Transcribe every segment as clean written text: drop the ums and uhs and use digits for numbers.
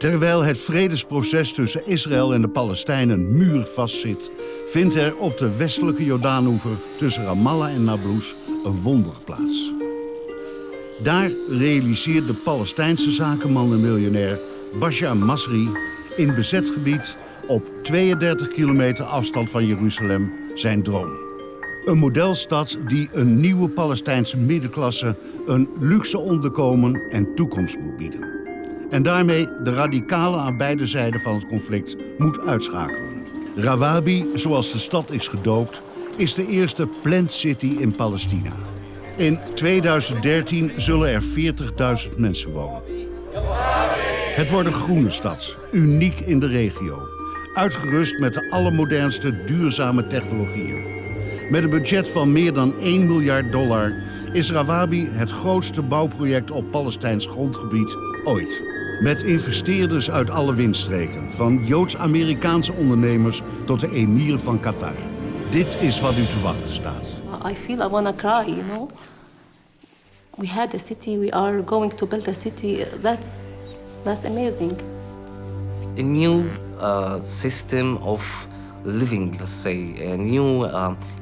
Terwijl het vredesproces tussen Israël en de Palestijnen muurvast zit, vindt er op de westelijke Jordaanoever tussen Ramallah en Nablus een wonder plaats. Daar realiseert de Palestijnse zakenman en miljonair Bashar Masri in bezet gebied op 32 kilometer afstand van Jeruzalem zijn droom. Een modelstad die een nieuwe Palestijnse middenklasse een luxe onderkomen en toekomst moet bieden. En daarmee de radicalen aan beide zijden van het conflict moet uitschakelen. Rawabi, zoals de stad is gedoopt, is de eerste planned city in Palestina. In 2013 zullen er 40.000 mensen wonen. Het wordt een groene stad, uniek in de regio. Uitgerust met de allermodernste duurzame technologieën. Met een budget van meer dan $1 miljard is Rawabi het grootste bouwproject op Palestijns grondgebied ooit. Met investeerders uit alle windstreken, van Joods-Amerikaanse ondernemers tot de emir van Qatar. Dit is wat u te wachten staat. I feel I want to cry, you know. We had a city, we are going to build a city. That's amazing. A new system of living, let's say,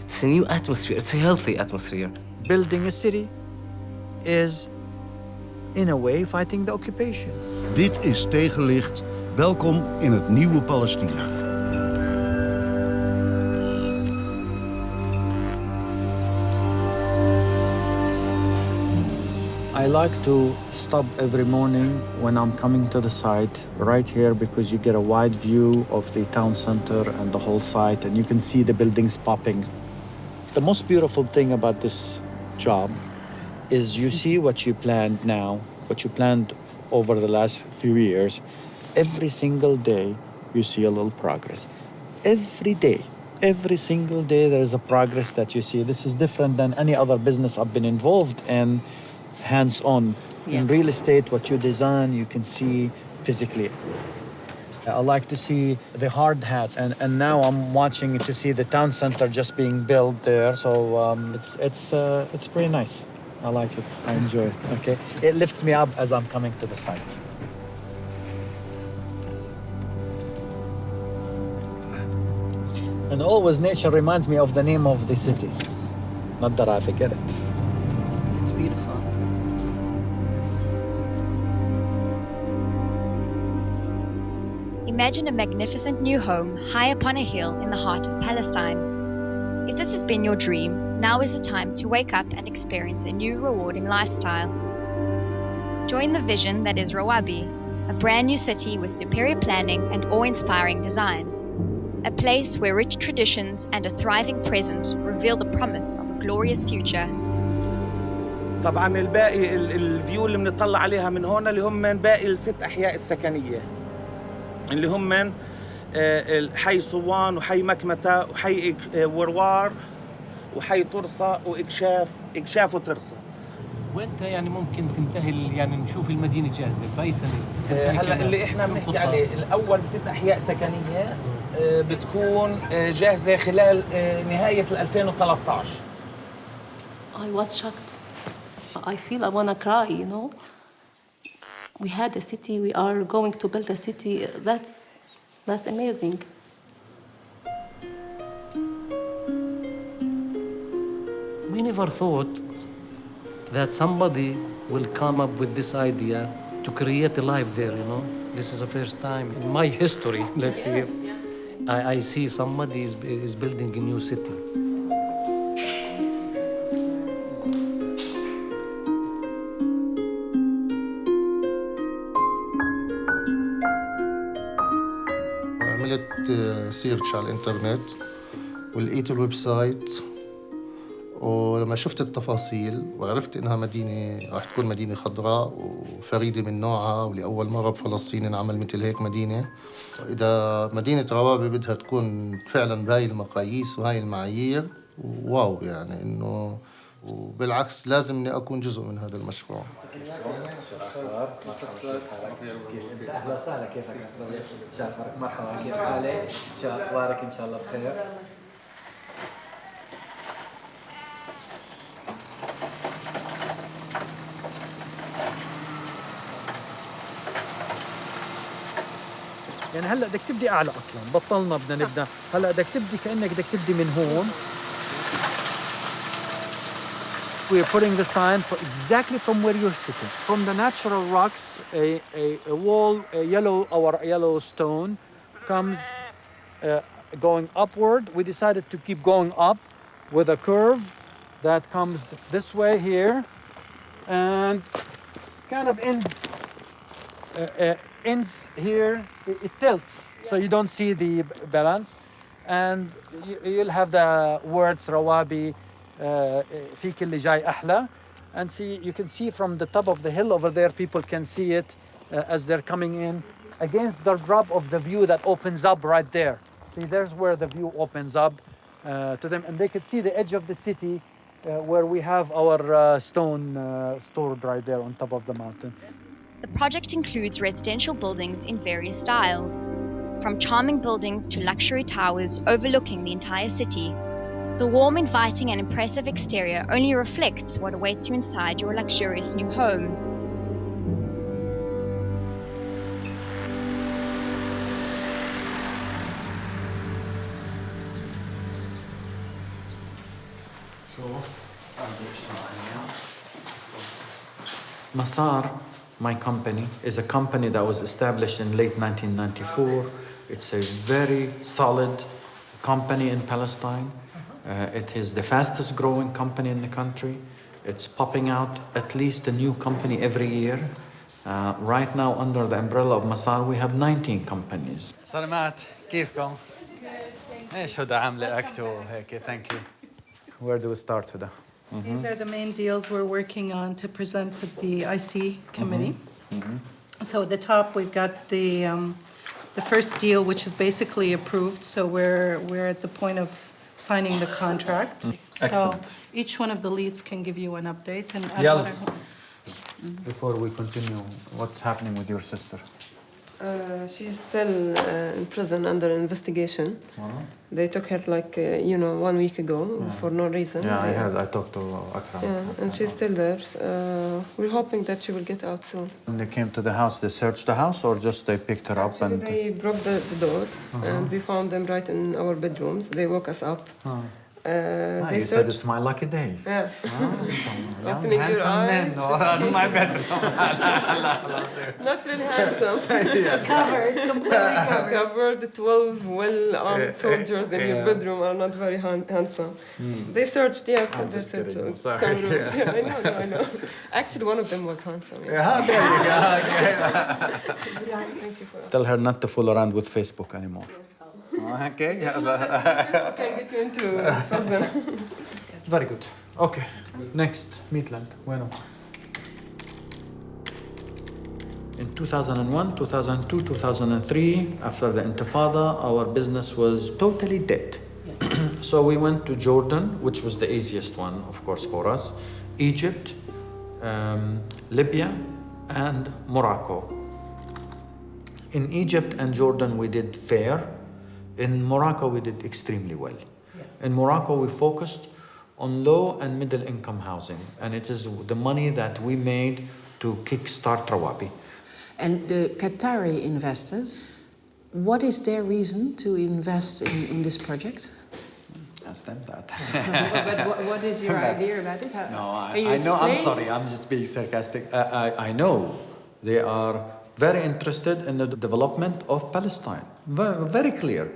it's a new atmosphere, it's a healthy atmosphere. Building a city is, in a way, fighting the occupation. Dit is Tegenlicht. Welkom in het nieuwe Palestina. I like to stop every morning when I'm coming to the site right here because you get a wide view of the town center and the whole site and you can see the buildings popping. The most beautiful thing about this job is you see what you planned now, what you planned over the last few years. Every single day you see a little progress. Every day, every single day there is a progress that you see. This is different than any other business I've been involved in, hands-on. In real estate, what you design, you can see physically. I like to see the hard hats, and now I'm watching to see the town center just being built there. So it's pretty nice. I like it. I enjoy it. Okay, it lifts me up as I'm coming to the site. And always nature reminds me of the name of the city. Not that I forget it. It's beautiful. Imagine a magnificent new home high upon a hill in the heart of Palestine. If this has been your dream, now is the time to wake up and experience a new rewarding lifestyle. Join the vision that is Rawabi, a brand new city with superior planning and awe-inspiring design. A place where rich traditions and a thriving present reveal the promise of a glorious future. طبعا الباقي الفيو اللي بنطلع عليها من هون اللي هم من باقي الست أحياء السكنية اللي هم من حي صوان وحي مكمتة وحي وروار وحي طرصة وإكشاف وطرصة. وانت يعني ممكن تنتهي يعني نشوف المدينة جاهزة في أي سنة؟ هلا اللي احنا بنحكي عليه الأول 6 أحياء سكنية بتكون جاهزة خلال نهاية 2013. I was shocked. I feel I want to cry, you know. We had a city, we are going to build a city. That's amazing. We never thought that somebody will come up with this idea to create a life there, you know. This is the first time in my history, let's see, I see somebody is building a new city. عملت سيرش على الانترنت ولقيت الويب سايت ولما شفت التفاصيل وعرفت انها مدينه راح تكون مدينه خضراء وفريده من نوعها ولأول مره بفلسطين انعمل مثل هيك مدينه. اذا مدينه روابي بدها تكون فعلا بهاي المقاييس وهاي المعايير واو يعني انه وبالعكس لازم اني اكون جزء من هذا المشروع. انت اهلا وسهلا كيفك؟ شو اخبارك؟ مرحبا كيف حالك؟ شو اخبارك؟ ان شاء الله بخير. يعني هلا بدك تبدي اعلى اصلا بطلنا بدنا نبدا هلا بدك تبدي كانك بدك تبدي من هون. We are putting the sign for exactly from where you're sitting. From the natural rocks, a wall, our yellow stone comes going upward. We decided to keep going up with a curve that comes this way here and kind of ends here. It tilts, so you don't see the balance. And you'll have the words Rawabi فيك اللي جاي أحلى. And see, you can see from the top of the hill over there, people can see it as they're coming in against the drop of the view that opens up right there. See, there's where the view opens up to them, and they could see the edge of the city where we have our stone stored right there on top of the mountain. The project includes residential buildings in various styles, from charming buildings to luxury towers overlooking the entire city. The warm, inviting and impressive exterior only reflects what awaits you inside your luxurious new home. Masar, my company, is a company that was established in late 1994. It's a very solid company in Palestine. It is the fastest growing company in the country. It's popping out at least a new company every year. Right now, under the umbrella of Masar, we have 19 companies. سلامات كيفكم؟ ايش هدى عاملة اكت وهيك thank you. Where do we start today? These are the main deals we're working on to present to the IC committee. So at the top, we've got the first deal, which is basically approved. So we're at the point of signing the contract. Excellent. So each one of the leads can give you an update. And Before we continue, what's happening with your sister? She's still in prison under investigation. They took her 1 week ago for no reason. Yeah, I heard. I talked to Akram. Yeah, and she's still there. We're hoping that she will get out soon. When they came to the house, they searched the house, or just they picked her up? Actually, they broke the door, and we found them right in our bedrooms. They woke us up. You said it's my lucky day. Yeah. Opening your eyes. My bedroom. Not really handsome. covered, completely covered. 12 well-armed soldiers in your bedroom are not very handsome. They searched, yes, they searched some rooms. Yeah, I know. Actually, one of them was handsome. Yeah, there you go. Thank you for Tell her not to fool around with Facebook anymore. Okay. I can get you into prison. Very good. Okay. Next, Midland. Bueno. In 2001, 2002, 2003, after the Intifada, our business was totally dead. So we went to Jordan, which was the easiest one, of course, for us, Egypt, Libya, and Morocco. In Egypt and Jordan, we did fair. In Morocco, we did extremely well. In Morocco, we focused on low and middle income housing, and it is the money that we made to kickstart Rawabi. And the Qatari investors, what is their reason to invest in this project? Ask them that. But what is your idea about it? No, I know. I'm sorry. I'm just being sarcastic. I know they are very interested in the development of Palestine. Very clear.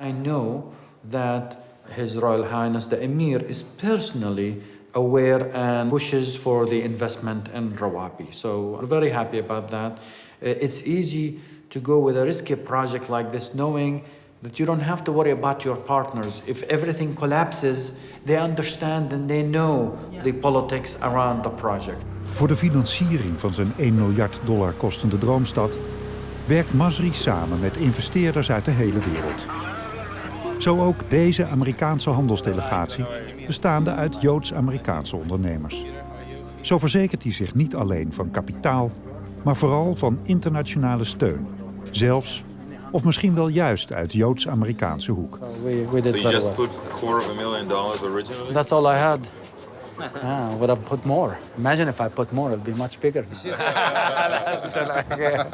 I know that His Royal Highness the Emir is personally aware and pushes for the investment in Rawabi. So we're very happy about that. It's easy to go with a risky project like this, knowing that you don't have to worry about your partners. If everything collapses, they understand and they know the politics around the project. Voor de financiering van zijn $1 miljard kostende droomstad werkt Masri samen met investeerders uit de hele wereld. Zo ook deze Amerikaanse handelsdelegatie, bestaande uit Joods-Amerikaanse ondernemers. Zo verzekert hij zich niet alleen van kapitaal, maar vooral van internationale steun. Zelfs, of misschien wel juist uit Joods-Amerikaanse hoek. We did so you just put $250,000 originally? That's all I had. Would have put more. Imagine if I put more, it'd be much bigger now.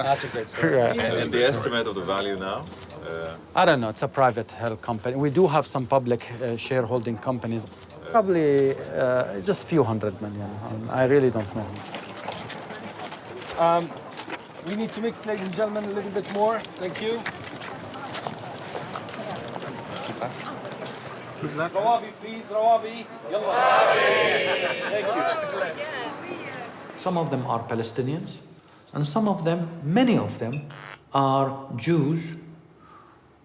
That's a great story. And the estimate of the value now? I don't know. It's a private held company. We do have some public shareholding companies. Probably just a few hundred million. I really don't know. We need to mix, ladies and gentlemen, a little bit more. Thank you. Rawabi, please. Rawabi. Thank you. Some of them are Palestinians, and some of them, many of them, are Jews,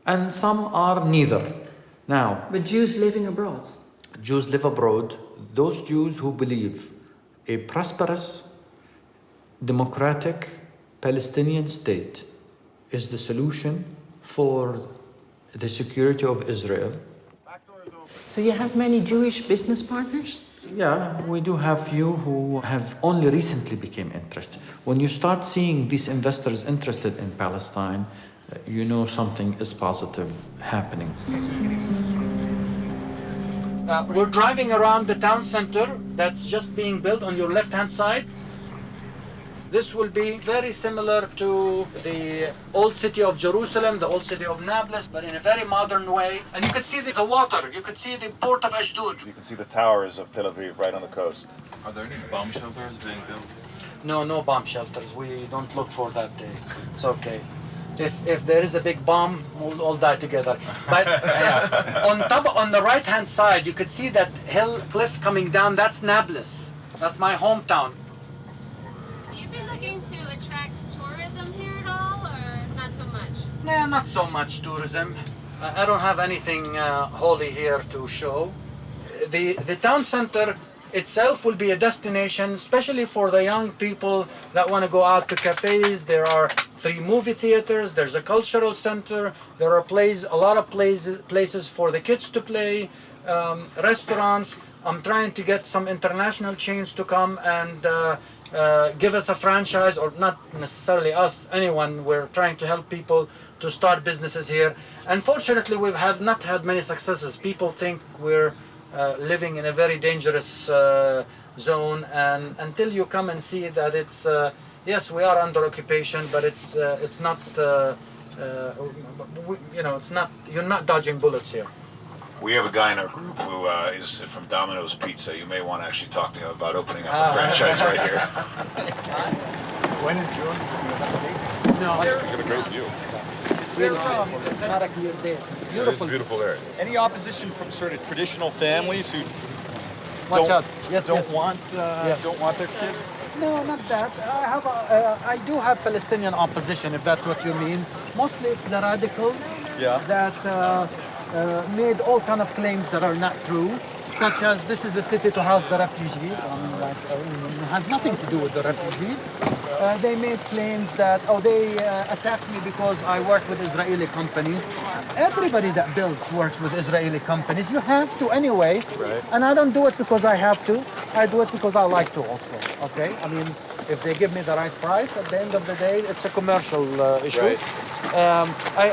and some are neither. Now, But Jews living abroad. Jews live abroad. Those Jews who believe a prosperous, democratic Palestinian state is the solution for the security of Israel. So you have many Jewish business partners? Yeah, we do have few who have only recently become interested. When you start seeing these investors interested in Palestine, you know something is positive happening. We're driving around the town center that's just being built on your left-hand side. This will be very similar to the old city of Jerusalem, the old city of Nablus, but in a very modern way. And you could see the water, you could see the port of Ashdod. You can see the towers of Tel Aviv right on the coast. Are there any bomb shelters being built? No bomb shelters. We don't look for that day. It's okay. If there is a big bomb, we'll all die together. But on the right-hand side, you could see that hill cliff coming down. That's Nablus. That's my hometown. To attract tourism here at all, or not so much? Nah, not so much tourism. I don't have anything holy here to show. The town center itself will be a destination, especially for the young people that want to go out to cafes. There are 3 movie theaters, there's a cultural center, there are a lot of places for the kids to play, restaurants. I'm trying to get some international chains to come and give us a franchise, or not necessarily us, anyone. We're trying to help people to start businesses here. Unfortunately, we've not had many successes. People think we're living in a very dangerous zone, and until you come and see that it's, yes, we are under occupation, but it's not, it's not, you're not dodging bullets here. We have a guy in our group who is from Domino's Pizza. You may want to actually talk to him about opening up a franchise right here. When in June? No. You got a great view. It's not a clear day. Beautiful. Beautiful there. Any opposition from sort of traditional families who don't want their kids? No, not that. I do have Palestinian opposition, if that's what you mean. Mostly it's the radicals that made all kind of claims that are not true, such as this is a city to house the refugees. It has nothing to do with the refugees. They made claims that, they attacked me because I work with Israeli companies. Everybody that builds works with Israeli companies. You have to anyway. Right. And I don't do it because I have to. I do it because I like to also. Okay? I mean, if they give me the right price, at the end of the day, it's a commercial issue. Right.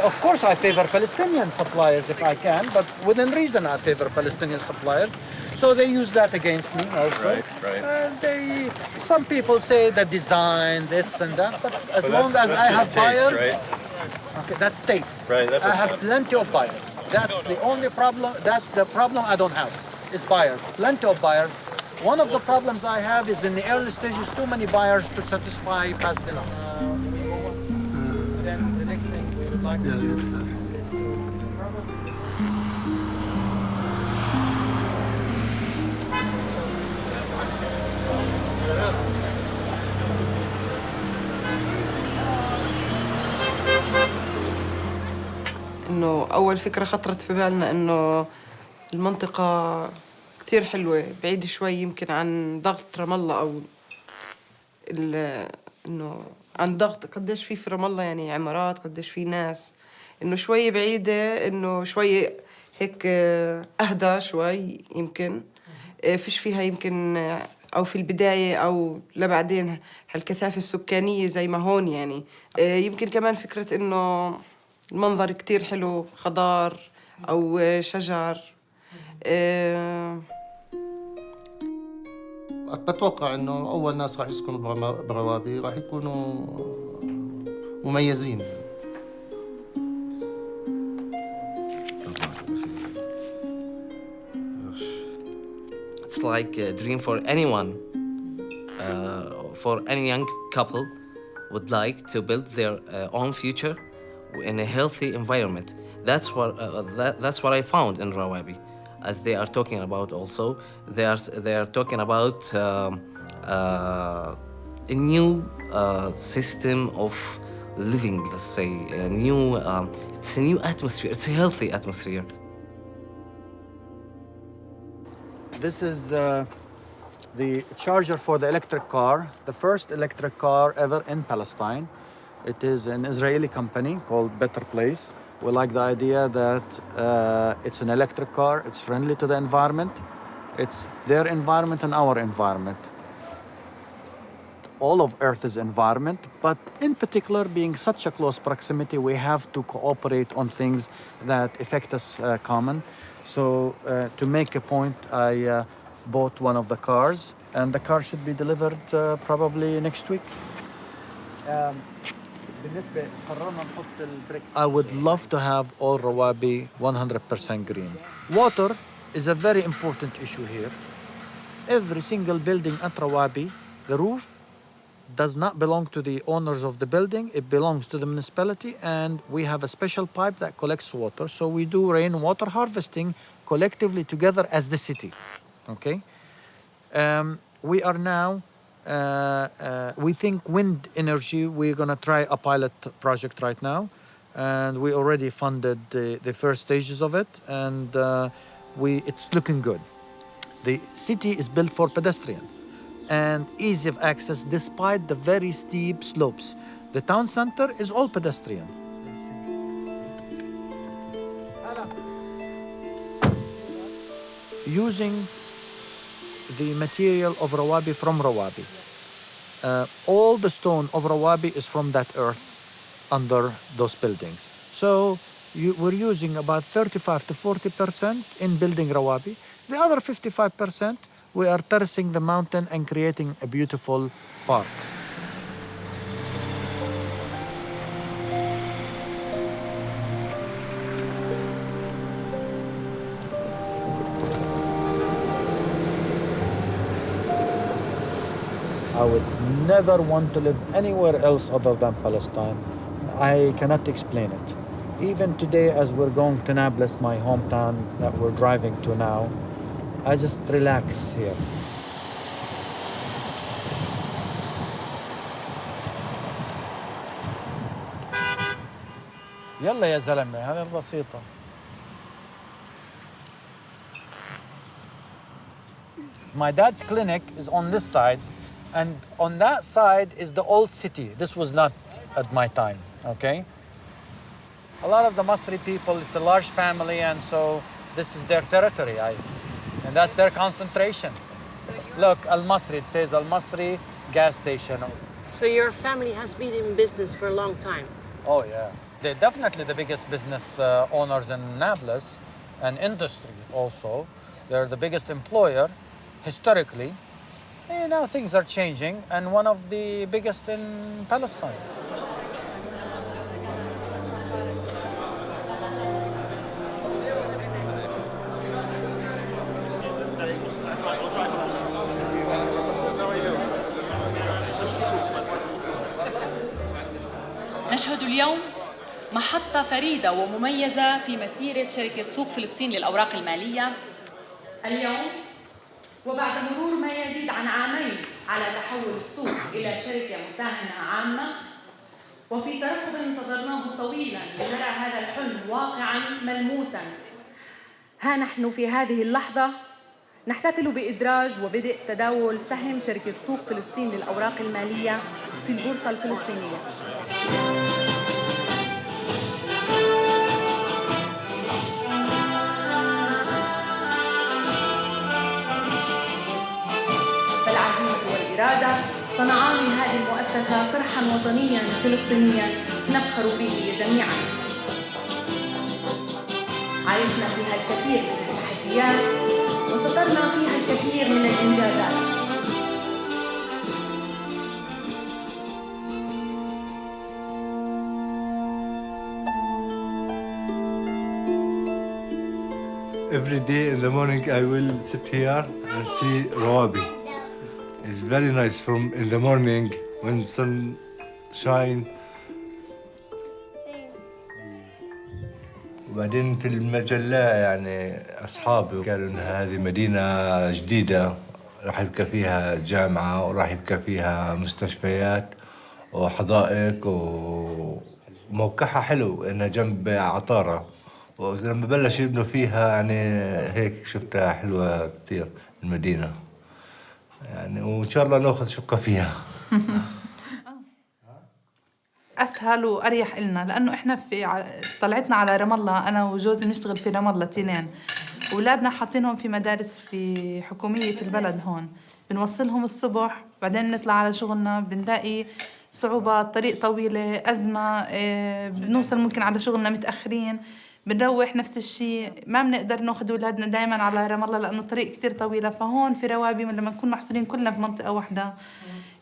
Of course, I favor Palestinian suppliers if I can, but within reason I favor Palestinian suppliers. So they use that against me also. Right. Some people say the design, this and that, but as long as I have buyers, okay, that's taste. Right. I have plenty of buyers. That's the only problem. That's the problem I don't have, is buyers. Plenty of buyers. One of the problems I have is in the early stages, too many buyers to satisfy fast enough. Then the next thing we would like to do is إنه أول فكرة خطرت في بالنا إنه المنطقة كتير حلوة، بعيدة شوي يمكن عن ضغط رام الله، أو إنه عن ضغط قديش في رام الله، يعني عمارات، قديش في ناس، إنه شوي بعيدة، إنه شوي هيك أهدى شوي، يمكن فيش فيها يمكن أو في البداية أو لبعدين هالكثافة السكانية زي ما هون، يعني يمكن كمان فكرة إنه المنظر كتير حلو، خضار أو شجر. بتوقع إنه أول ناس راح يسكنوا بروابي راح يكونوا مميزين. It's like a dream for anyone, for any young couple would like to build their own future in a healthy environment. That's what I found in Rawabi, as they are talking about. Also, they are talking about a new system of living. Let's say it's a new atmosphere. It's a healthy atmosphere. This is the charger for the electric car, the first electric car ever in Palestine. It is an Israeli company called Better Place. We like the idea that it's an electric car, it's friendly to the environment, it's their environment and our environment. All of Earth's environment, but in particular, being such a close proximity, we have to cooperate on things that affect us common. So to make a point, I bought one of the cars, and the car should be delivered probably next week. I would love to have all Rawabi 100% green. Water is a very important issue here. Every single building at Rawabi, the roof does not belong to the owners of the building. It belongs to the municipality, and we have a special pipe that collects water. So we do rainwater harvesting collectively together as the city, okay? We are now, we think wind energy, we're gonna try a pilot project right now, and we already funded the first stages of it, and it's looking good. The city is built for pedestrian and easy of access despite the very steep slopes. The town center is all pedestrian. Using the material of Rawabi from Rawabi. All the stone of Rawabi is from that earth under those buildings. So we're using about 35 to 40% in building Rawabi. The other 55%, we are terracing the mountain and creating a beautiful park. I would never want to live anywhere else other than Palestine. I cannot explain it. Even today, as we're going to Nablus, my hometown that we're driving to now, I just relax here. يلا يا زلمة هذه البسيطة. My dad's clinic is on this side, and on that side is the old city. This was not at my time, okay? A lot of the Masri people, it's a large family, and so this is their territory, and that's their concentration. Look, Al-Masri, it says Al-Masri gas station. So your family has been in business for a long time? Oh, yeah. They're definitely the biggest business owners in Nablus, and industry also. They're the biggest employer, historically. And now things are changing, and one of the biggest in Palestine. نشهد اليوم محطة فريدة ومميزة في مسيرة شركة سوق فلسطين للأوراق المالية. اليوم وبعد مرور ما يزيد عن عامين على تحول السوق إلى شركة مساهمة عامة، وفي ترقب انتظرناه طويلاً لنرى هذا الحلم واقعاً ملموساً، ها نحن في هذه اللحظة نحتفل بإدراج وبدء تداول سهم شركة سوق فلسطين للأوراق المالية في البورصة الفلسطينية. فالعزيمة والإرادة صنعا من هذه المؤسسة صرحا وطنيا فلسطينيا نفخر به جميعا. عايشنا فيها الكثير من التحديات وسطرنا فيها الكثير من الإنجازات. Every day in the morning I will sit here and see Rawabi. It's very nice from in the morning when sun shine. وبعدين في المجلة يعني أصحابي قالوا إن هذه مدينة جديدة راح يبقى فيها جامعة وراح يبقى فيها مستشفيات وحدائق وموقعها حلو إنها جنب عطارة ولما بلش يبنوا فيها يعني هيك شفتها حلوة كتير المدينة يعني وإن شاء الله نأخذ شقة فيها. اسهل واريح لنا لانه احنا في طلعتنا على رام الله، انا وجوزي بنشتغل في رام الله تنين، اولادنا حاطينهم في مدارس في حكوميه في البلد هون، بنوصلهم الصبح بعدين بنطلع على شغلنا، بنلاقي صعوبات، طريق طويله، ازمه، بنوصل ممكن على شغلنا متاخرين، بنروح نفس الشيء، ما بنقدر ناخذ اولادنا دائما على رام الله لانه الطريق كتير طويله. فهون في روابي لما نكون محصورين كلنا في منطقه واحده،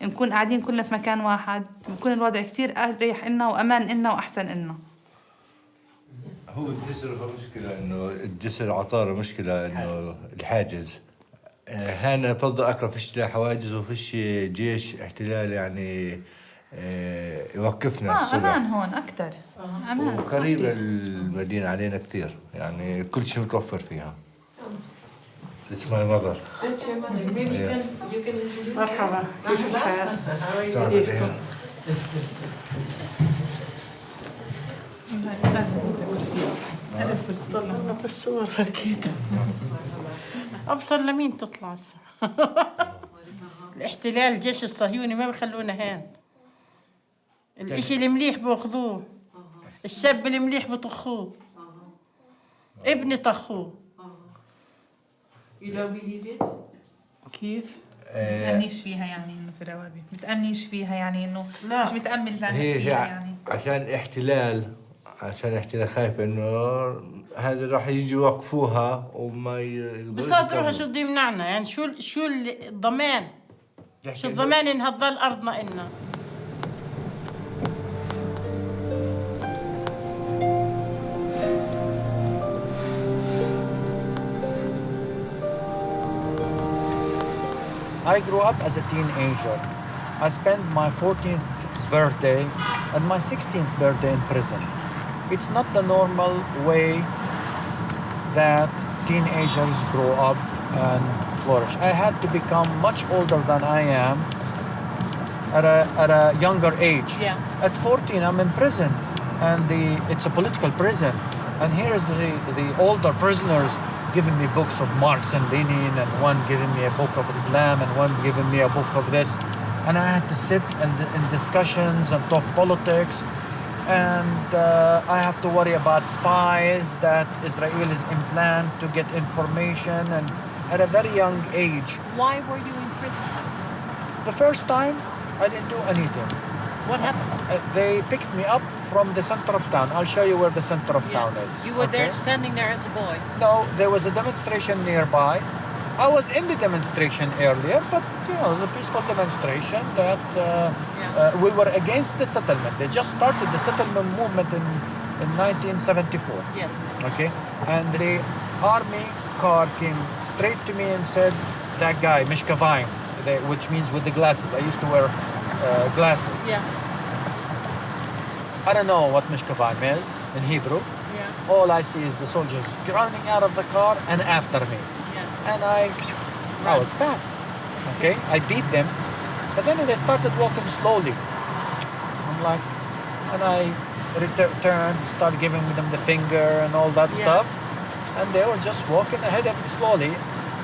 نكون قاعدين كلنا في مكان واحد، بيكون الوضع كتير أريح إلنا وأمان إلنا وأحسن إلنا. هو الجسر مشكلة إنه الجسر عطارة مشكلة إنه الحاجز. هنا بفضل أقرب فيش لا حواجز وفيش جيش احتلال يعني يوقفنا الصبح. أمان هون أكتر. أمان. وقريبة المدينة علينا كتير يعني كل شيء متوفر فيها. It's my mother. That's your mother. Maybe you can introduce مرحبا. كيف الحال؟ كيفكم؟ ألف كرسي. طلعنا في الصور حكيت. أبصر لمين تطلع الصور. الاحتلال الجيش الصهيوني ما بيخلونا هان. الإشي المليح بأخذوه. الشاب المليح بطخوه. ابني طخوه. You don't believe it? كيف؟ متأمنيش فيها يعني إنه في روابي، متأمنيش فيها يعني إنه مش متأمل فيها يعني. عشان احتلال خايف إنه هذا راح يجوا يوقفوها وما يقدروا. بصدروها شو بده يمنعنا يعني شو الضمان؟ شو الضمان إنها تضل أرضنا إلنا؟ I grew up as a teenager. I spent my 14th birthday and my 16th birthday in prison. It's not the normal way that teenagers grow up and flourish. I had to become much older than I am at a younger age. Yeah. At 14, I'm in prison, and it's a political prison. And here is the older prisoners giving me books of Marx and Lenin, and one giving me a book of Islam, and one giving me a book of this. And I had to sit in discussions and talk politics. And I have to worry about spies that Israelis implant to get information, and at a very young age. Why were you in prison? The first time, I didn't do anything. What happened? They picked me up from the center of town. I'll show you where the center of town is. You were there standing there as a boy? No, there was a demonstration nearby. I was in the demonstration earlier, but you know, it was a peaceful demonstration that we were against the settlement. They just started the settlement movement in 1974. Yes. Okay, and the army car came straight to me and said, "That guy, Mishkavaim," which means with the glasses. I used to wear glasses. Yeah. I don't know what Mishkavaim is in Hebrew. Yeah. All I see is the soldiers running out of the car and after me. Yeah. And I was fast. Okay, I beat them, but then they started walking slowly. I'm like, and I returned, started giving them the finger and all that stuff, and they were just walking ahead of me slowly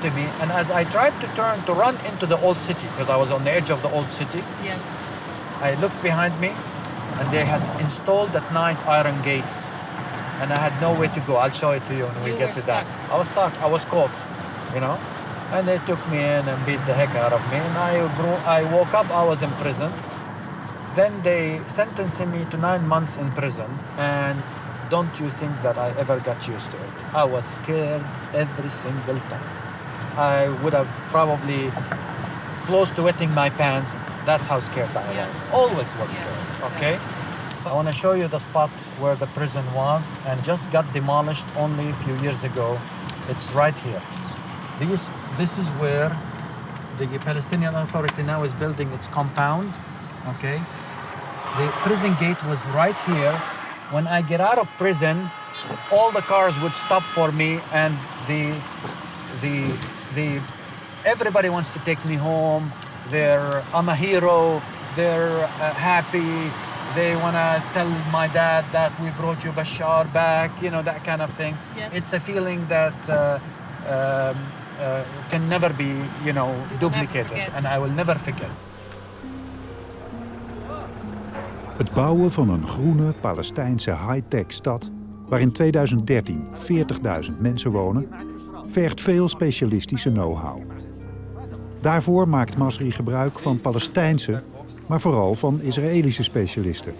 to me. And as I tried to turn to run into the old city, because I was on the edge of the old city, Yes. I looked behind me, and they had installed at night iron gates, and I had no way to go. I'll show it to you when we get to that. I was stuck. I was caught, you know, and they took me in and beat the heck out of me. And I woke up. I was in prison. Then they sentenced me to 9 months in prison, and don't you think that I ever got used to it? I was scared every single time. I would have probably close to wetting my pants. That's how scared I was. Always was scared, okay? I want to show you the spot where the prison was and just got demolished only a few years ago. It's right here. This is where the Palestinian Authority now is building its compound, okay? The prison gate was right here. When I get out of prison, all the cars would stop for me, and everybody wants to take me home. I'm a hero. They're happy. They want to tell my dad that we brought you Bashar back, that kind of thing. Yes. It's a feeling that can never be, duplicated, and I will never forget. Het bouwen van een groene Palestijnse high-tech stad, waar in 2013 40.000 mensen wonen, vergt veel specialistische know-how. Daarvoor maakt Masri gebruik van Palestijnse, maar vooral van Israëlische specialisten.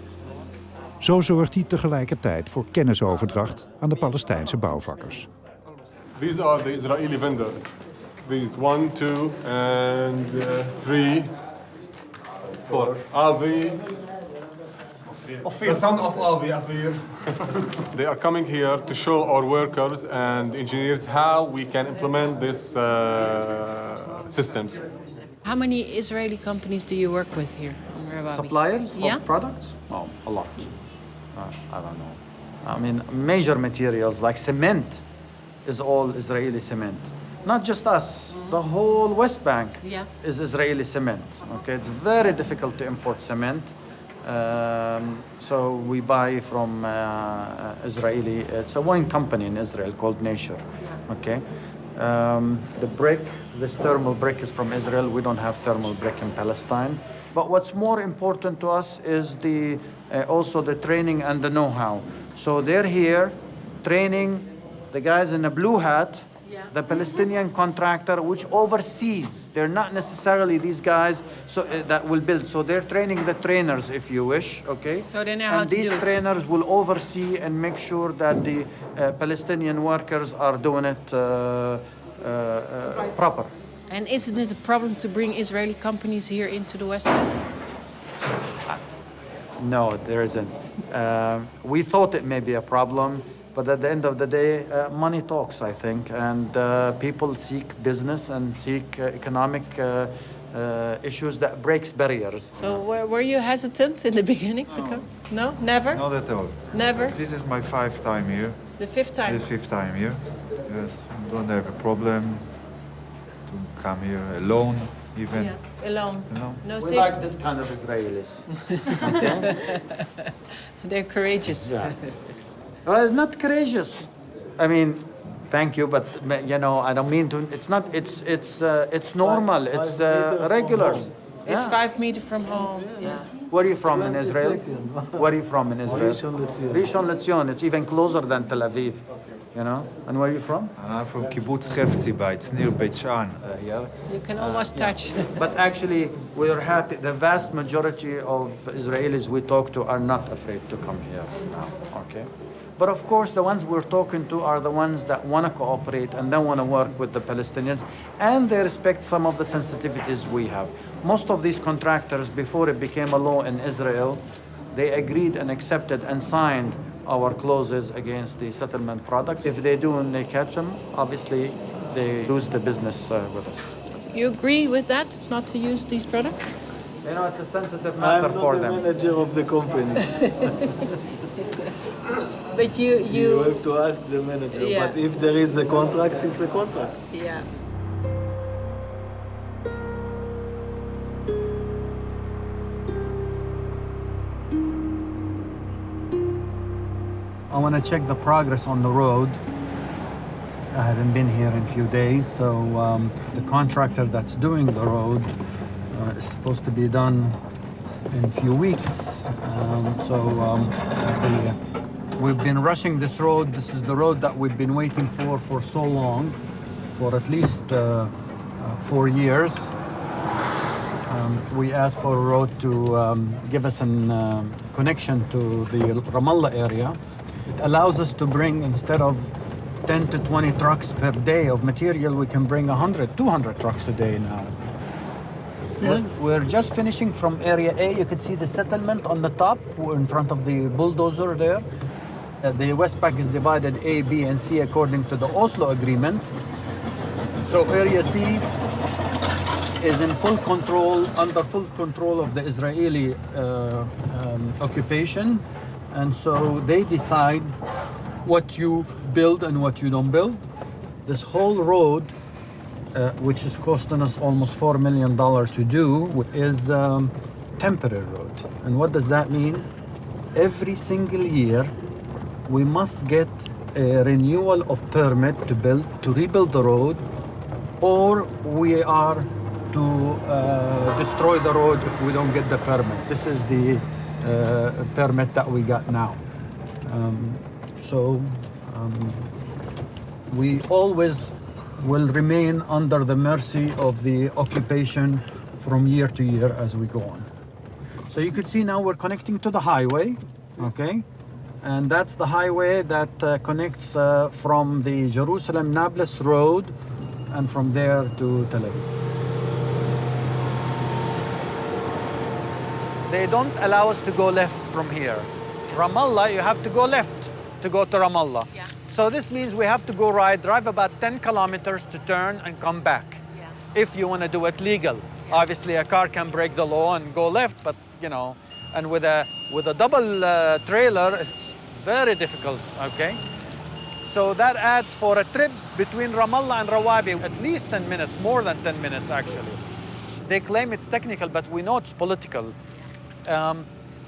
Zo zorgt hij tegelijkertijd voor kennisoverdracht aan de Palestijnse bouwvakkers. These are the Israeli vendors. These 1, 2, and 3, 4. Avi. The son of Avi, Afir. They are coming here to show our workers and engineers how we can implement these systems. How many Israeli companies do you work with here in Rawabi? Suppliers of products? Oh, a lot. I don't know. I mean, major materials like cement is all Israeli cement. Not just us, the whole West Bank is Israeli cement. Okay, it's very difficult to import cement. So we buy from Israeli. It's a wine company in Israel called Nasher. Okay, the brick, this thermal brick is from Israel. We don't have thermal brick in Palestine. But what's more important to us is also the training and the know-how. So they're here training the guys in a blue hat. The Palestinian contractor, which oversees. They're not necessarily these guys that will build. So they're training the trainers, if you wish, okay? So they know how to do it. And these trainers will oversee and make sure that the Palestinian workers are doing it proper. And isn't it a problem to bring Israeli companies here into the West Bank? No, there isn't. We thought it may be a problem. But at the end of the day, money talks, I think, and people seek business and seek economic issues that breaks barriers. So were you hesitant in the beginning to come? No, never? Not at all. Never? This is my 5th time here. The 5th time? The 5th time here. Yes, don't have a problem to come here alone, even. Yeah, alone. No we safety. like this kind of Israelis. Okay? They're courageous. Yeah. Well, not courageous. I mean, thank you, but I don't mean to. It's not. It's normal. It's regular. It's 5 meters from home. Yeah. Where are you from in Israel? Where are you from in Israel? Rishon LeZion. It's even closer than Tel Aviv. And where are you from? I'm from Kibbutz Hefziba. It's near Beit Shan. You can almost touch. But actually, we're happy. The vast majority of Israelis we talk to are not afraid to come here now. Okay. But of course, the ones we're talking to are the ones that want to cooperate and then want to work with the Palestinians, and they respect some of the sensitivities we have. Most of these contractors, before it became a law in Israel, they agreed and accepted and signed our clauses against the settlement products. If they do and they catch them, obviously they lose the business with us. You agree with that, not to use these products? It's a sensitive matter for them. I'm not the manager of the company. But you have to ask the manager. Yeah. But if there is a contract, it's a contract. Yeah. I want to check the progress on the road. I haven't been here in a few days, so the contractor that's doing the road is supposed to be done in a few weeks. We've been rushing this road. This is the road that we've been waiting for so long, for at least 4 years. We asked for a road to give us a connection to the Ramallah area. It allows us to bring, instead of 10 to 20 trucks per day of material, we can bring 100, 200 trucks a day now. Yeah. We're just finishing from area A. You can see the settlement on the top. We're in front of the bulldozer there. The West Bank is divided A, B, and C according to the Oslo Agreement. So Area C is in full control, under full control of the Israeli occupation. And so they decide what you build and what you don't build. This whole road, which is costing us almost $4 million to do, is temporary road. And what does that mean? Every single year, we must get a renewal of permit to rebuild the road, or we are to destroy the road if we don't get the permit. This is the permit that we got now. We always will remain under the mercy of the occupation from year to year as we go on. So you can see now we're connecting to the highway, okay? And that's the highway that connects from the Jerusalem-Nablus road and from there to Tel Aviv. They don't allow us to go left from here. Ramallah, you have to go left to go to Ramallah. Yeah. So this means we have to go right, drive about 10 kilometers to turn and come back. Yeah. If you want to do it legal. Yeah. Obviously, a car can break the law and go left, but you know, and with a double trailer, it's very difficult, okay? So that adds for a trip between Ramallah and Rawabi at least 10 minutes, more than 10 minutes actually. They claim it's technical, but we know it's political.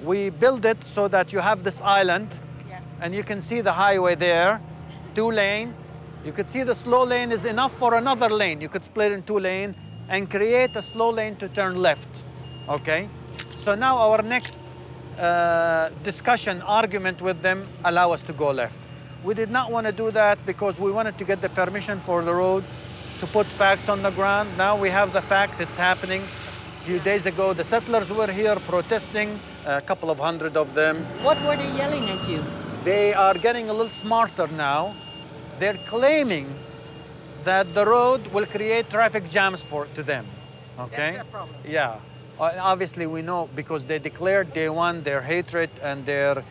We build it so that you have this island, yes, and you can see the highway there, 2-lane. You could see the slow lane is enough for another lane. You could split in 2 lanes and create a slow lane to turn left, okay? So now our next discussion, argument with them, allow us to go left. We did not want to do that because we wanted to get the permission for the road to put facts on the ground. Now we have the fact, it's happening. A few days ago, the settlers were here protesting, a couple of hundred of them. What were they yelling at you? They are getting a little smarter now. They're claiming that the road will create traffic jams to them, okay? That's their problem. Yeah. Obviously, we know because they declared day one their hatred and they're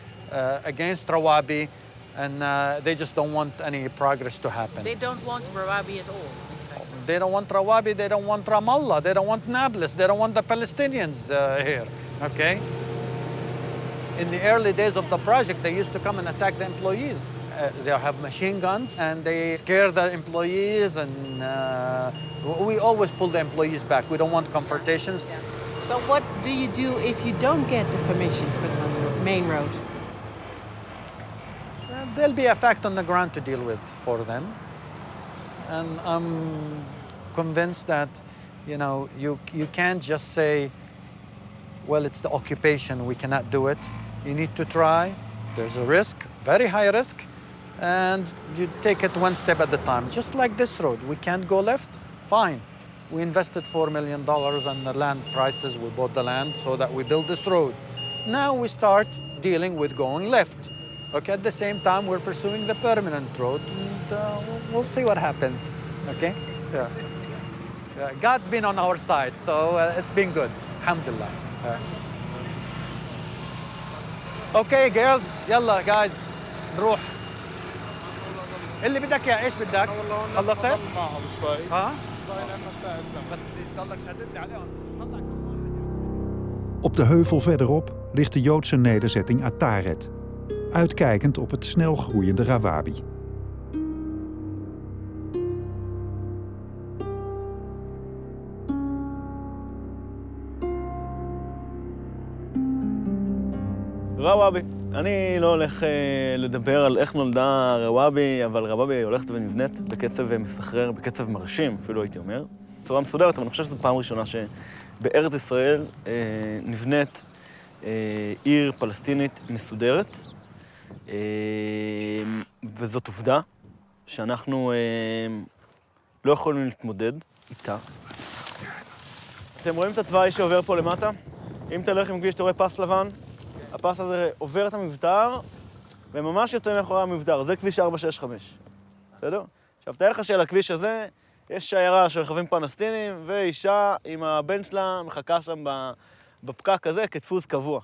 against Rawabi, and they just don't want any progress to happen. They don't want Rawabi at all. They don't want Rawabi, they don't want Ramallah, they don't want Nablus, they don't want the Palestinians here, okay? In the early days of the project, they used to come and attack the employees. They have machine guns and they scare the employees, and we always pull the employees back. We don't want confrontations. Yeah. So what do you do if you don't get the permission for the main road? There'll be a fact on the ground to deal with for them. And I'm convinced that, you know, you can't just say, well, it's the occupation, we cannot do it. You need to try. There's a risk, very high risk, and you take it one step at a time. Just like this road, we can't go left, fine. We invested $4 million on the land prices. We bought the land so that we build this road. Now we start dealing with going left. Okay, at the same time, we're pursuing the permanent road, and we'll see what happens, okay? Yeah. God's been on our side, so it's been good, alhamdulillah. Okay, girls, يلا guys, نروح. اللي بدك اياه، ايش بدك؟ خلصت؟ ها؟ بس تضلك شدد عليهم. Op de heuvel verderop ligt de Joodse nederzetting Ataret, uitkijkend op het snel groeiende Rawabi. רוואבי. אני לא הולך לדבר על איך נולדה רוואבי, אבל רוואבי הולכת ונבנית בקצב מסחרר, בקצב מרשים, אפילו הייתי אומר. בצורה מסודרת, אבל אני חושב שזו פעם ראשונה שבארץ ישראל נבנית עיר פלסטינית מסודרת, וזאת עובדה שאנחנו לא יכולים להתמודד איתה. אתם רואים את התוואי שעובר פה למטה? אם תלך עם כביש, אתה רואה פס לבן? הפס הזה עובר את המבטר, וממש יוצא מאחורי המבטר. זה כביש 465. בסדר? עכשיו, תאר לך שעל הכביש הזה יש שיירה של רכבים פלסטינים, ואישה עם הבן שלה מחכה שם בפקק הזה כדפוס קבוע.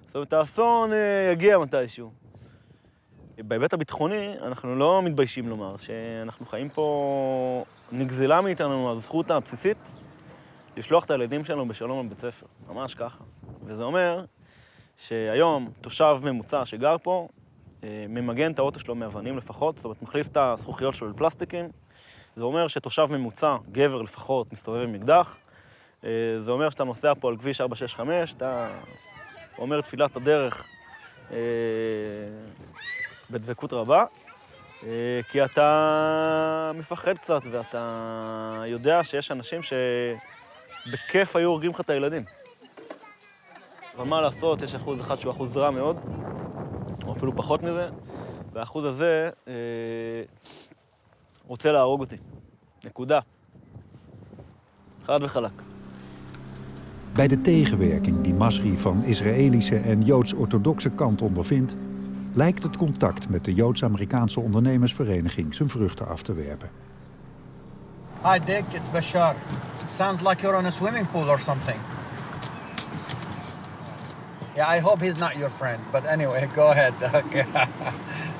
זאת אומרת, האסון יגיע מתישהו. בהיבט הביטחוני, אנחנו לא מתביישים לומר שאנחנו חיים פה, נגזלה מאיתנו הזכות הבסיסית לשלוח את הילדים שלנו בשלום לבית ספר, ממש ככה. וזה אומר שהיום תושב ממוצע שגר פה, ממגן את האוטו שלו מאבנים לפחות, זאת אומרת, מחליף את הזכוכיות שלו לפלסטיקים. זה אומר שתושב ממוצע, גבר לפחות, מסתובב עם אקדח. זה אומר שאתה נוסע פה על כביש 465, אתה אומר תפילת הדרך בדבקות רבה, כי אתה מפחד קצת ואתה יודע שיש אנשים שבכיף היו הורגים לך את הילדים. אבל מה לעשות, יש אחוז אחד שהוא אחוז רע מאוד, או אפילו פחות מזה, והאחוז הזה רוצה להרוג אותי. נקודה. חד וחלק. Bij de tegenwerking die Masri van Israëlische en Joods-orthodoxe kant ondervindt, lijkt het contact met de Joods-Amerikaanse ondernemersvereniging zijn vruchten af te werpen. Hi Dick, it's Bashar. Sounds like you're on a swimming pool or something. Yeah, I hope he's not your friend, but anyway, go ahead. Okay.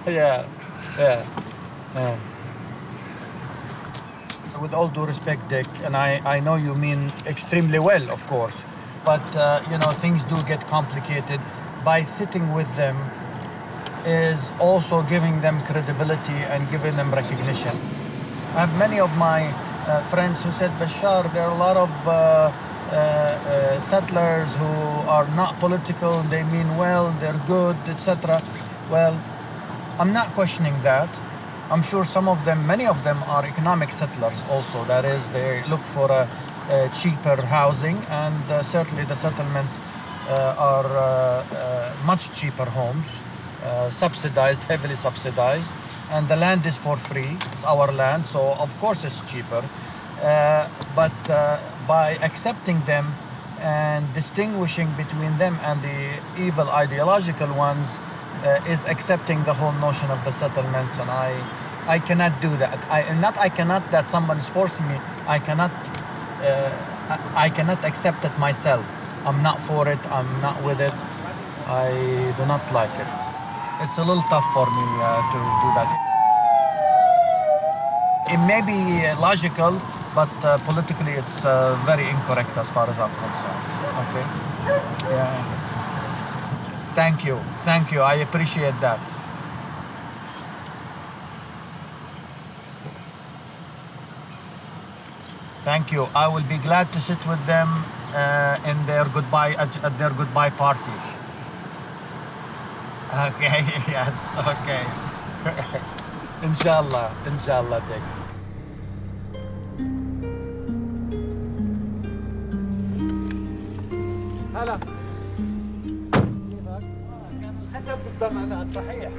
yeah. With all due respect, Dick, and I know you mean extremely well, of course, but things do get complicated. By sitting with them is also giving them credibility and giving them recognition. I have many of my friends who said, Bashar, there are a lot of settlers who are not political, they mean well, they're good, etc. Well, I'm not questioning that. I'm sure many of them are economic settlers also. That is, they look for a cheaper housing, and certainly the settlements are much cheaper homes, subsidized, heavily subsidized, and the land is for free. It's our land, so of course it's cheaper. But by accepting them and distinguishing between them and the evil ideological ones is accepting the whole notion of the settlements, and I cannot do that. I cannot that someone is forcing me. I cannot accept it myself. I'm not for it. I'm not with it. I do not like it. It's a little tough for me to do that. It may be logical, but politically it's very incorrect as far as I'm concerned. Okay? Yeah. Thank you. I appreciate that. Thank you. I will be glad to sit with them in their at their goodbye party. Okay. Yes. Okay. Inshallah. Dick. هلا خشب بالزمانات صحيح.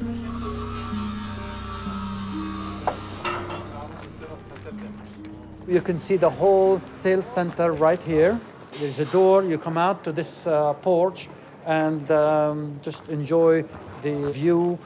You can see the whole sales center right here. There's a door, you come out to this porch and just enjoy the view.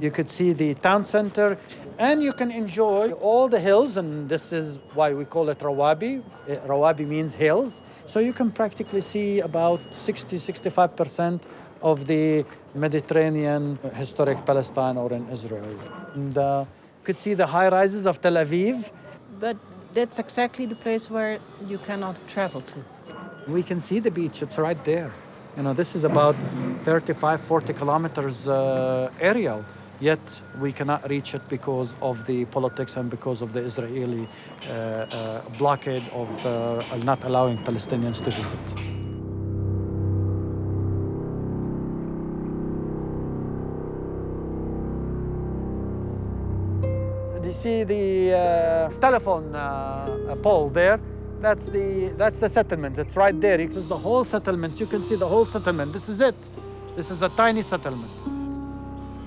You could see the town center and you can enjoy all the hills, and this is why we call it Rawabi. Rawabi means hills. So you can practically see about 60-65% of the Mediterranean historic Palestine or in Israel. And you could see the high rises of Tel Aviv. But that's exactly the place where you cannot travel to. We can see the beach, it's right there. This is about 35-40 kilometers aerial, yet we cannot reach it because of the politics and because of the Israeli blockade of not allowing Palestinians to visit. You see the telephone pole there? That's the settlement. It's right there. It is the whole settlement. You can see the whole settlement. This is it. This is a tiny settlement.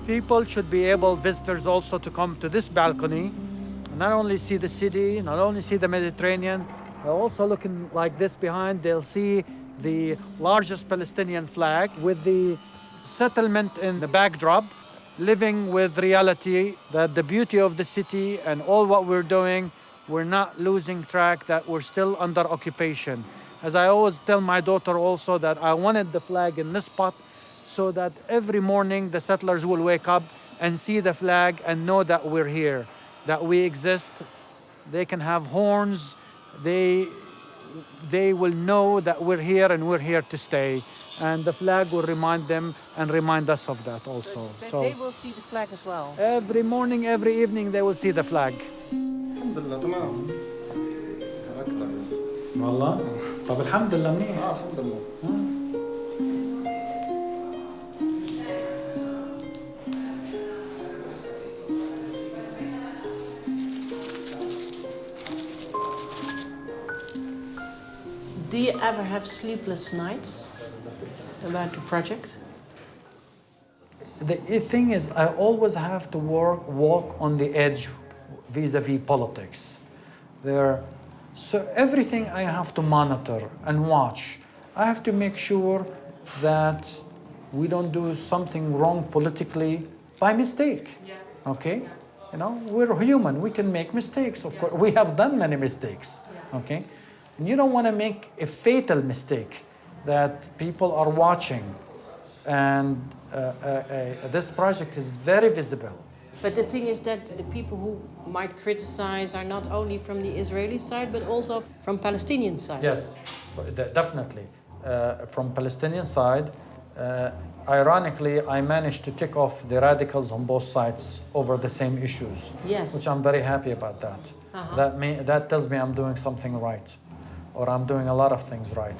People should be able, visitors also, to come to this balcony and not only see the city, not only see the Mediterranean, they're also looking like this behind. They'll see the largest Palestinian flag with the settlement in the backdrop, living with reality that the beauty of the city and all what we're doing, we're not losing track that we're still under occupation. As I always tell my daughter also, that I wanted the flag in this spot so that every morning the settlers will wake up and see the flag and know that we're here, that we exist. They can have horns. They will know that we're here and we're here to stay. And the flag will remind them and remind us of that also. But so they will see the flag as well. every morning, every evening, they will see the flag. الحمد لله تمام. والله طب الحمد لله منيح. الحمد لله. Do you ever have sleepless nights about the project? The thing is, I always have to walk on the edge vis-a-vis politics. So everything I have to monitor and watch. I have to make sure that we don't do something wrong politically by mistake. Yeah. Okay? You know, we're human. We can make mistakes. Of course, we have done many mistakes. Yeah. Okay? And you don't want to make a fatal mistake that people are watching. And this project is very visible. But the thing is that the people who might criticize are not only from the Israeli side, but also from Palestinian side. Yes, definitely. From Palestinian side, ironically, I managed to tick off the radicals on both sides over the same issues. Yes. Which I'm very happy about that. Uh-huh. That tells me I'm doing something right, or I'm doing a lot of things right.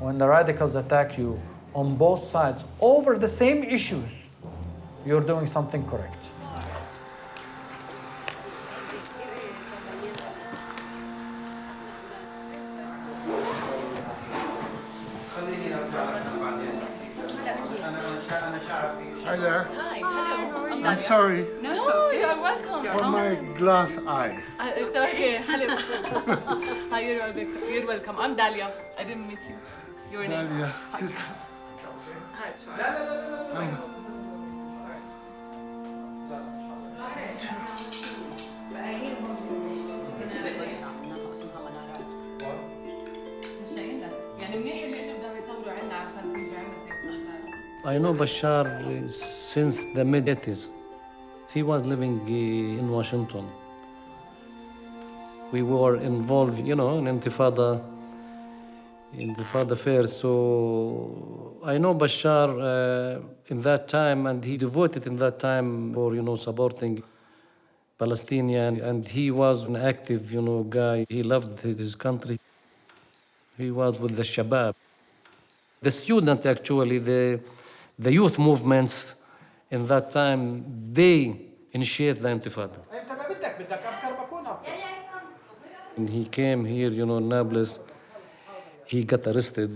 When the radicals attack you on both sides over the same issues, you're doing something correct. Hi there. Hi, hello. I'm sorry No, you're welcome. for my glass eye. It's okay. Hello. Hi, you're welcome. I'm Dalia. I didn't meet you. Your name? Dalia. Hi. I know Bashar since the mid-80s. He was living in Washington. We were involved, in Intifada affairs. So I know Bashar in that time, and he devoted in that time for, supporting Palestinian, and he was an active, guy. He loved his country. He was with the Shabab. The student, actually, the youth movements in that time, they initiate the Intifada. And he came here, in Nablus. He got arrested,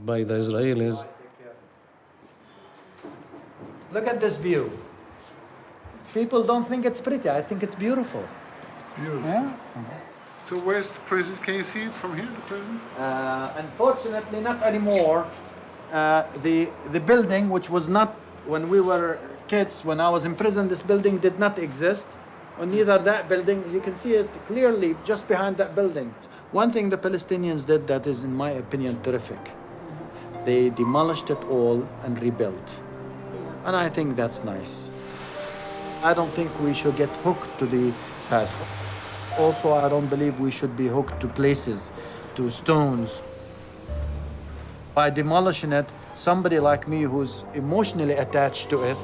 by the Israelis. Look at this view. People don't think it's pretty. I think it's beautiful. It's beautiful. Yeah? So where's the prison? Can you see it from here, the prison? Unfortunately, not anymore. The building, which was not, when we were kids, when I was in prison, this building did not exist. Or neither that building, you can see it clearly just behind that building. One thing the Palestinians did that is, in my opinion, terrific. They demolished it all and rebuilt. And I think that's nice. I don't think we should get hooked to the past. Also, I don't believe we should be hooked to places, to stones. By demolishing it, somebody like me who's emotionally attached to it,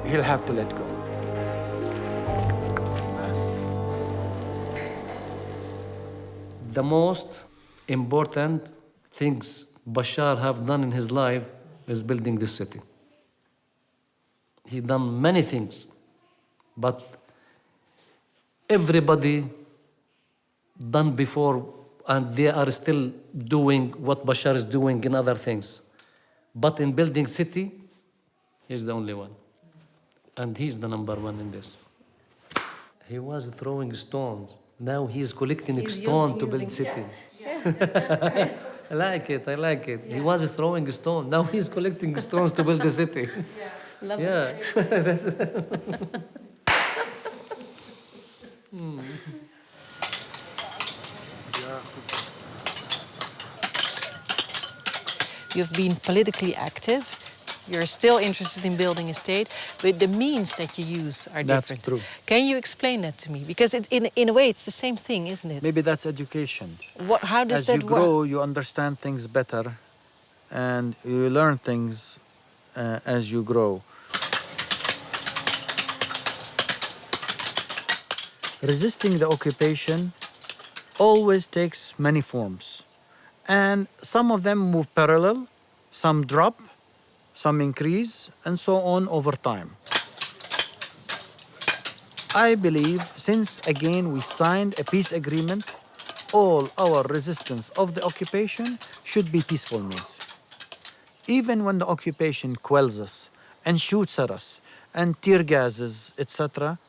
he'll have to let go. The most important things Bashar have done in his life is building this city. He done many things, but everybody done before, and they are still doing what Bashar is doing in other things. But in building city, he's the only one. And he's the number one in this. He was throwing stones. Now he's collecting stones to build city. Yeah, that's right. I like it. Yeah. He was throwing stone. Now he's collecting stones to build the city. Yeah. Love it. You've been politically active You're still interested in building a state, but the means that you use are different. That's true. Can you explain that to me? Because in a way, it's the same thing, isn't it? Maybe that's education. How does that work? As you grow, you understand things better, and you learn things as you grow. Resisting the occupation always takes many forms. And some of them move parallel, some drop, some increase, and so on over time. I believe since, again, we signed a peace agreement, all our resistance of the occupation should be peaceful means. Even when the occupation quells us and shoots at us and tear gases, etc.,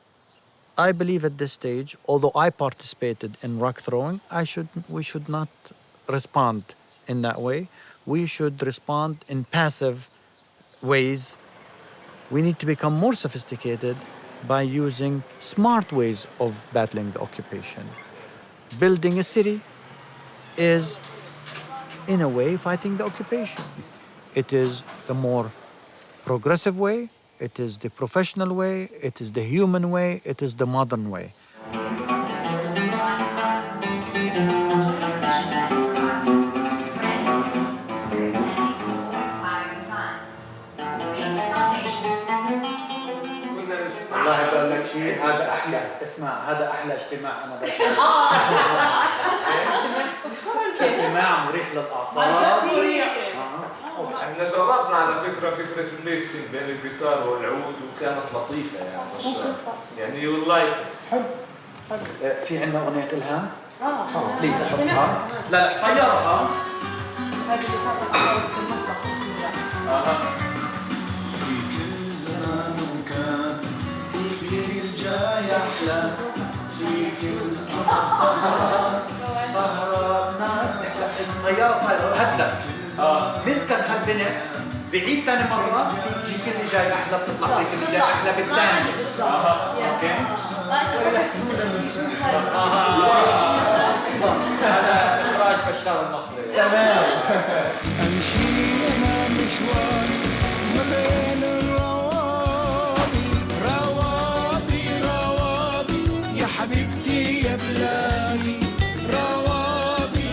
I believe at this stage, although I participated in rock throwing, we should not respond in that way. We should respond in passive ways. We need to become more sophisticated by using smart ways of battling the occupation. Building a city is, in a way, fighting the occupation. It is the more progressive way, it is the professional way, it is the human way, it is the modern way. والله بقول لك شيء، هذا احلى، اسمع، هذا احلى اجتماع انا بشوفه. اجتماع مريح للاعصاب. احنا جربنا على فكرة الميكسينج بين الجيتار والعود وكانت لطيفة يعني بس يعني يو لايك حلو. في عندنا أغنية إلهام؟ بليز حطها. لا طيرها. هذه اللي كانت في المطبخ. في كل زمان وكان في كل جاي أحلى في كل سهرة طيارة هدلة. مسكت هالبنت بعيد ثاني مرة في كل جاي أحلى بتطلع في كل جاي أحلى بالثانية. أوكي. هذا إخراج بشار المصري. تمام. أمشي أنا مشوار ما بين الروابي روابي يا حبيبتي يا بلادي روابي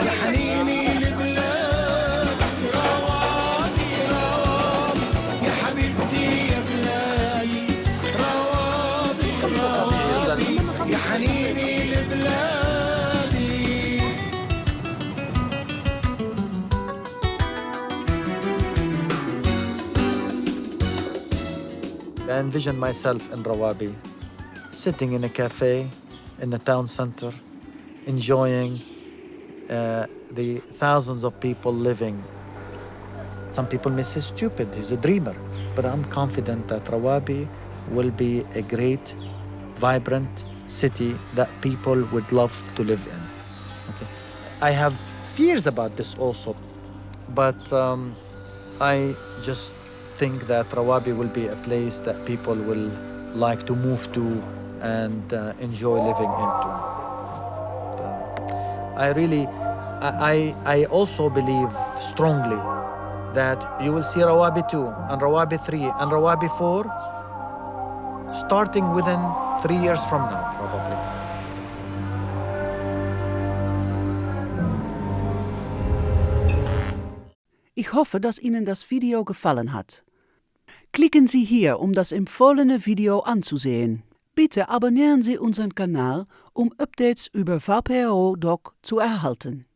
يا حنيني يا حنيني لبلادي. I envision myself in Rawabi, sitting in a cafe in the town center, enjoying the thousands of people living. Some people may say stupid, he's a dreamer, but I'm confident that Rawabi will be a great, vibrant city that people would love to live in. Okay. I have fears about this also, but I just think that Rawabi will be a place that people will like to move to and enjoy living into. I also believe strongly that you will see Rawabi 2 and Rawabi 3 and Rawabi 4 starting within 3 years from now, probably. Ich hoffe, dass Ihnen das Video gefallen hat. Klicken Sie hier, um das empfohlene Video anzusehen. Bitte abonnieren Sie unseren Kanal, um Updates über VPRO Dok zu erhalten.